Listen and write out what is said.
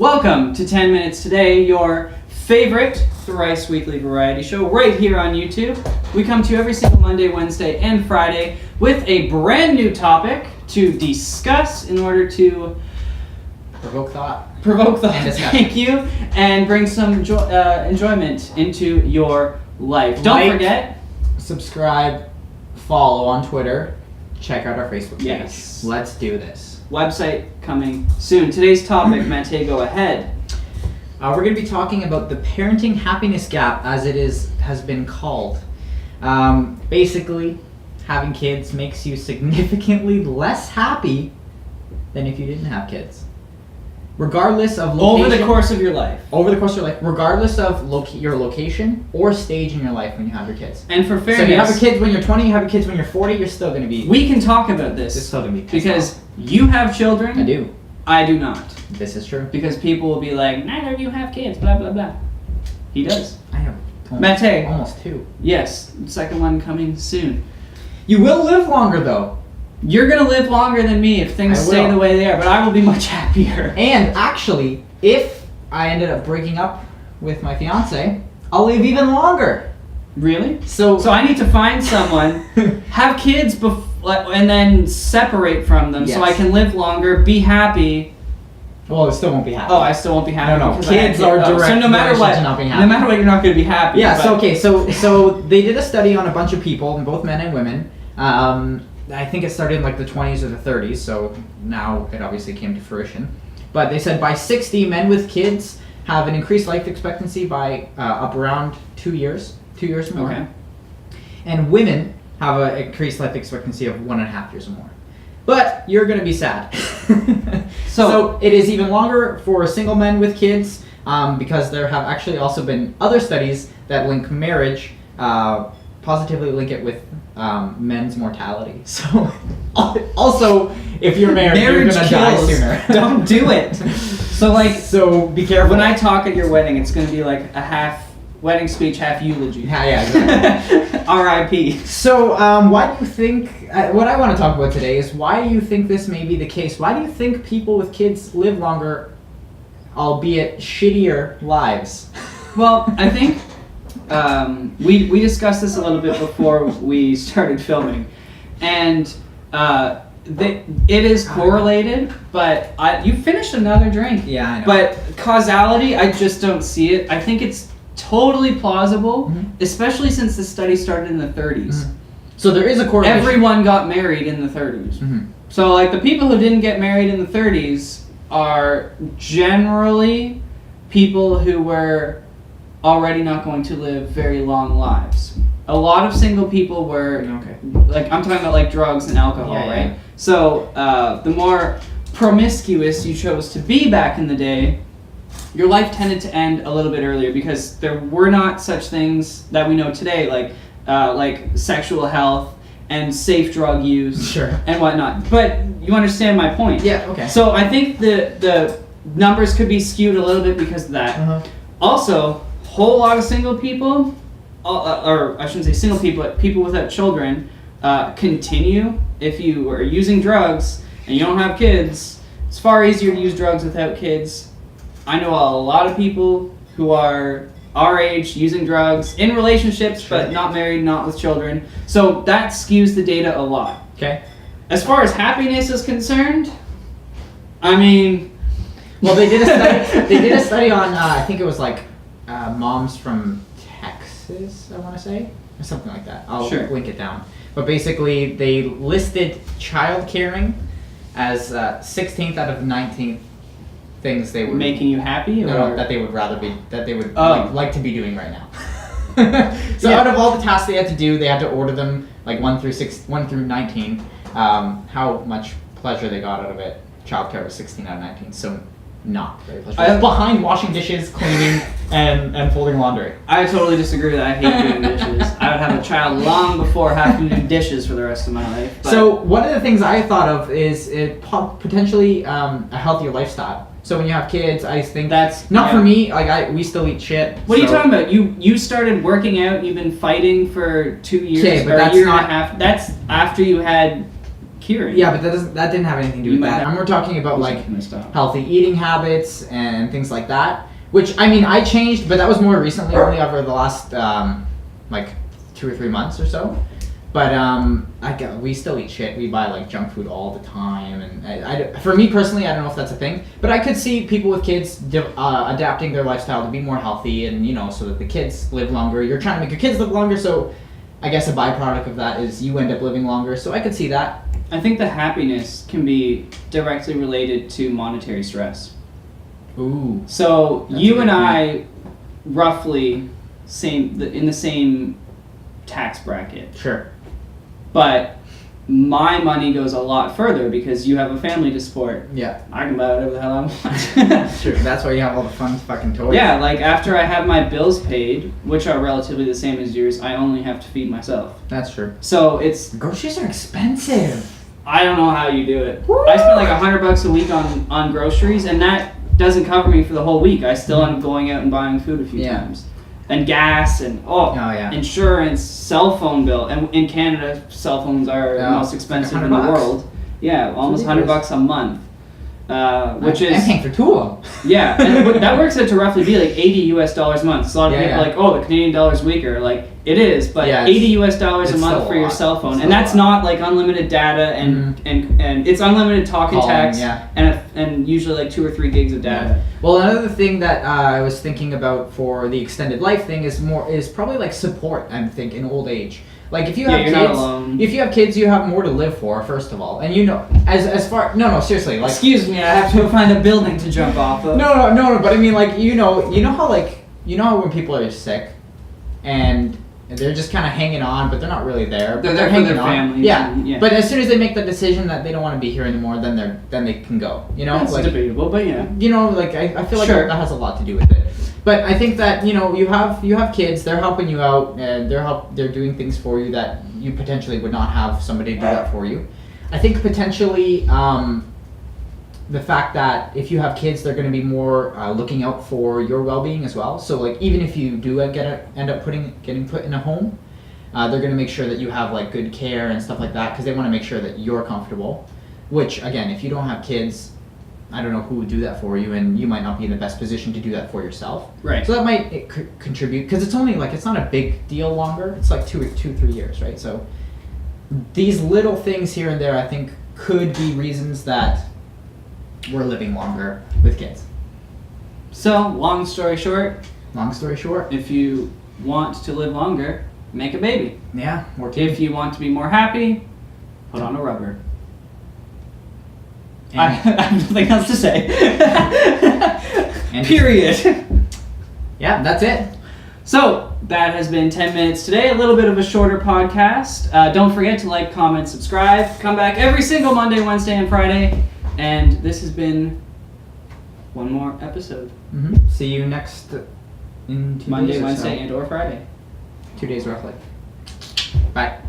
Welcome to 10 Minutes Today, your favorite thrice weekly variety show right here on YouTube. We come to you every single Monday, Wednesday, and Friday with a brand new topic to discuss in order to provoke thought, thank you, and bring some enjoyment into your life. Don't forget, subscribe, follow on Twitter, check out our Facebook page. Yes. Let's do this. Website coming soon. Today's topic, Matej, go ahead. We're going to be talking about the parenting happiness gap, as it has been called. Basically, having kids makes you significantly less happy than if you didn't have kids. Regardless of location. Over the course of your life. Regardless of your location or stage in your life when you have your kids. And for fairness, so you have your kids when you're 20, you have your kids when you're 40, you're still going to be... We can talk about this. It's still going to be because you have children. I do. I do not. This is true. Because people will be like, neither of you have kids, blah, blah, blah. He does. I have Matej. Almost two. Yes. Second one coming soon. You will live longer, though. You're going to live longer than me if things stay the way they are, but I will be much happier. And actually, if I ended up breaking up with my fiance, I'll live even longer. Really? So I need to find someone, have kids, and then separate from them so I can live longer, be happy. Well, I still won't be happy. Oh, I still won't be happy. No. Kids are direct. So no matter what, to not being happy. No matter what, you're not going to be happy. Yeah. So they did a study on a bunch of people, both men and women. I think it started in like the 20s or the 30s, so now it obviously came to fruition. But they said by 60, men with kids have an increased life expectancy by up around 2 years more. Okay. And women have an increased life expectancy of 1.5 years or more. But you're going to be sad. So it is even longer for single men with kids because there have actually also been other studies that link marriage, positively link it with men's mortality. So also, if you're married, you're going to die sooner. Don't do it. So be careful. When I talk at your wedding, it's going to be like a half wedding speech, half eulogy. Yeah, exactly. R.I.P. So why do you think, what I want to talk about today is why do you think this may be the case? Why do you think people with kids live longer, albeit shittier lives? Well, I think we discussed this a little bit before we started filming, and it is correlated, but you finished another drink. Yeah, I know. But causality, I just don't see it. I think it's totally plausible, especially since the study started in the 30s. So there is a correlation. Everyone got married in the 30s. So like the people who didn't get married in the 30s are generally people who were already not going to live very long lives. A lot of single people were, like I'm talking about like drugs and alcohol, right? Yeah. So the more promiscuous you chose to be back in the day, your life tended to end a little bit earlier because there were not such things that we know today, like sexual health and safe drug use and whatnot. But you understand my point. Yeah, okay. So I think the numbers could be skewed a little bit because of that. Also, whole lot of single people, or I shouldn't say single people, but people without children, continue. If you are using drugs and you don't have kids, it's far easier to use drugs without kids. I know a lot of people who are our age using drugs in relationships, but not married, not with children. So that skews the data a lot. Okay. As far as happiness is concerned, I mean, well, they did a study. They did a study on I think it was like moms from Texas, I want to say, or something like that. I'll link it down. But basically, they listed child caring as 16th out of 19th things they were making you happy, or that they would rather be like to be doing right now. So out of all the tasks they had to do, they had to order them like 1 through 19. How much pleasure they got out of it? Childcare was 16 out of 19. So not very pleasurable. I was behind washing dishes, cleaning, and folding laundry. I totally disagree with that. I hate doing dishes. I would have a child long before having to do dishes for the rest of my life. But so one of the things I thought of is potentially a healthier lifestyle. So when you have kids, I think that's not for me. Like we still eat shit. What are you talking about? You started working out. You've been fighting for 2 years or a year and a half. That's after you had kids. hearing. Yeah, but that didn't have anything to do with that. And we're talking about like healthy eating habits and things like that. Which I mean, I changed, but that was more recently, only over the last like 2 or 3 months or so. But we still eat shit. We buy like junk food all the time, and for me personally, I don't know if that's a thing. But I could see people with kids adapting their lifestyle to be more healthy, and so that the kids live longer. You're trying to make your kids live longer, so I guess a byproduct of that is you end up living longer. So I could see that. I think the happiness can be directly related to monetary stress. Ooh. So you and I, roughly in the same tax bracket. Sure. But my money goes a lot further because you have a family to support. Yeah. I can buy whatever the hell I want. True. That's why you have all the fun fucking toys. Yeah, like after I have my bills paid, which are relatively the same as yours, I only have to feed myself. That's true. So it's... Groceries are expensive. I don't know how you do it. Woo! I spend like $100 a week on groceries, and that doesn't cover me for the whole week. I still end up going out and buying food a few times. And gas and insurance, cell phone bill. And in Canada, cell phones are the most expensive in the world. Yeah, almost $100 a month. Which is... I'm paying for two of them. Yeah, and that works out to roughly be like $80 a month. So a lot of people are like, oh, the Canadian dollar's weaker. Like, it is, but $80 a month for your cell phone. And that's not like unlimited data and it's unlimited talk and text and usually like 2 or 3 gigs of data. Yeah. Well, another thing that I was thinking about for the extended life thing is probably like support, I think, in old age. Like if you have kids, not alone. If you have kids, you have more to live for, first of all. And as far seriously, like, excuse me, I have to find a building to jump off of. No, but I mean, like, you know how when people are sick and they're just kind of hanging on, but they're not really there. They're there for their families. Yeah. But as soon as they make the decision that they don't want to be here anymore, then they can go. That's like, debatable, but yeah. Like I feel like that has a lot to do with it. But I think that you have kids. They're helping you out, and they're doing things for you that you potentially would not have somebody do that for you. I think potentially the fact that if you have kids, they're going to be more looking out for your well-being as well. So like even if you do end up getting put in a home, they're going to make sure that you have like good care and stuff like that because they want to make sure that you're comfortable. Which again, if you don't have kids, I don't know who would do that for you, and you might not be in the best position to do that for yourself. Right. So that might contribute, because it's only like, it's not a big deal longer. It's like 2 or 3 years, right? So these little things here and there, I think, could be reasons that we're living longer with kids. So, long story short, if you want to live longer, make a baby. Yeah. If you want to be more happy, put on a rubber. I have nothing else to say. Period. Yeah, that's it. So, that has been 10 minutes today. A little bit of a shorter podcast. Don't forget to like, comment, subscribe. Come back every single Monday, Wednesday, and Friday. And this has been one more episode. Mm-hmm. See you next in 2 Monday, days Wednesday, and or Friday. 2 days roughly. Bye.